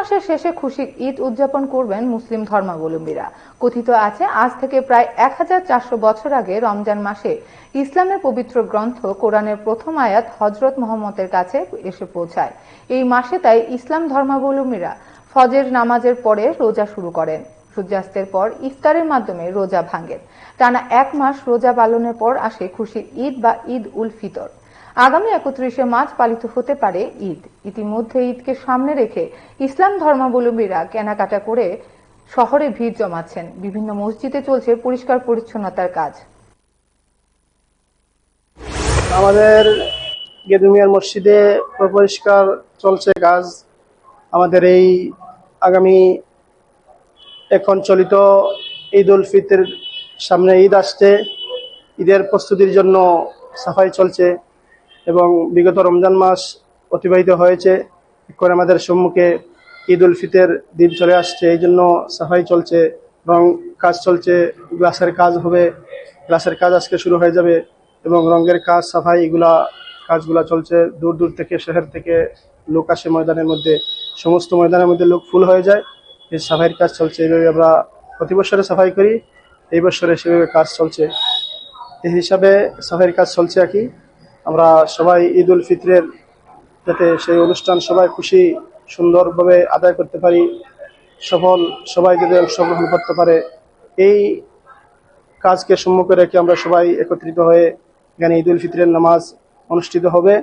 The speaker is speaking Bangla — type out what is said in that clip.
মাসের শেষে খুশির ঈদ উদযাপন করবেন মুসলিম ধর্মাবলম্বীরা। কথিত আছে আজ থেকে প্রায় 1400 বছর আগে রমজান মাসে ইসলামের পবিত্র গ্রন্থ কোরআনের প্রথম আয়াত হযরত মুহাম্মদের কাছে এসে পৌঁছায়। এই মাসে তাই ইসলাম ধর্মাবলম্বীরা ফজর নামাজের পরে রোজা শুরু করেন। সূর্যাস্তের পর ইফতারের মাধ্যমে রোজা ভাঙেন। টানা 1 মাস রোজা পালনের পর আসে খুশির ঈদ বা ঈদ উল ফিতর। আগামী 31শে মার্চ পালিত হতে পারে ঈদ। ইতিমধ্যে ঈদকে সামনে রেখে ইসলাম ধর্মাবলম্বীরা কেনাকাটা করে শহরে ভিড় জমাচ্ছেন। বিভিন্ন মসজিদে চলছে পরিষ্কার পরিচ্ছন্নতার কাজ। আমাদের গেদুমিয়ার মসজিদে পরিষ্কার চলছে কাজ। আমাদের এই আগামী এখন চলিত ঈদ উল ফিতর সামনে ঈদ আসছে, ঈদের প্রস্তুতির জন্য সাফাই চলছে এবং বিগত রমজান মাস অতিবাহিত হয়েছে। এখন আমাদের সম্মুখে ঈদ উল ফিতর দিন চলে আসছে, এই জন্য সাফাই চলছে, রং কাজ চলছে, গ্লাসের কাজ হবে, গ্লাসের কাজ আজকে শুরু হয়ে যাবে এবং রঙের কাজ, সাফাই কাজগুলা চলছে। দূর দূর থেকে, শহর থেকে লোক আসে ময়দানের মধ্যে, সমস্ত ময়দানের মধ্যে লোক ফুল হয়ে যায়। এই সাফাইয়ের কাজ চলছে। এইভাবে আমরা প্রতি বছরে সাফাই করি, এই বছরে সেভাবে কাজ চলছে। এই হিসাবে সাফাইয়ের কাজ চলছে আর কি। আমরা সবাই ঈদ উল ফিতরের যাতে সেই অনুষ্ঠান সবাই খুশি সুন্দরভাবে আদায় করতে পারি, সবাই যাতে অংশগ্রহণ করতে পারে, এই কাজকে সম্মুখে রেখে আমরা সবাই একত্রিত হয়ে এখানে ঈদ উল ফিতরের নামাজ অনুষ্ঠিত হবে।